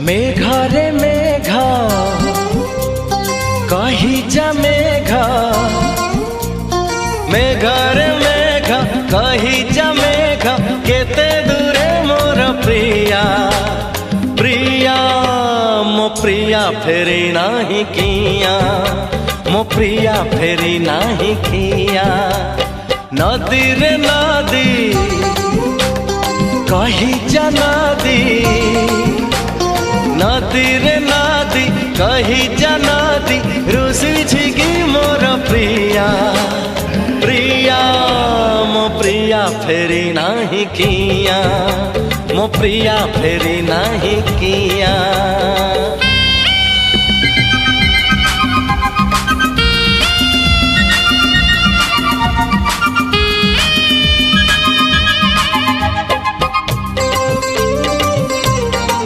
मेघा रे मेघा कही जा मेघा, मेघा रे मेघा कही जा मेघा, केते दूरे मोर प्रिया प्रिया मो प्रिया फेरी नाही किया, मो प्रिया फेरी नाही किया। नदी रे नदी कही जा नदी, नदी रे नदी कही जा नदी, रुसी झिगी मोर प्रिया प्रिया मो प्रिया फेरी नाही किया, मो प्रिया फेरी नाही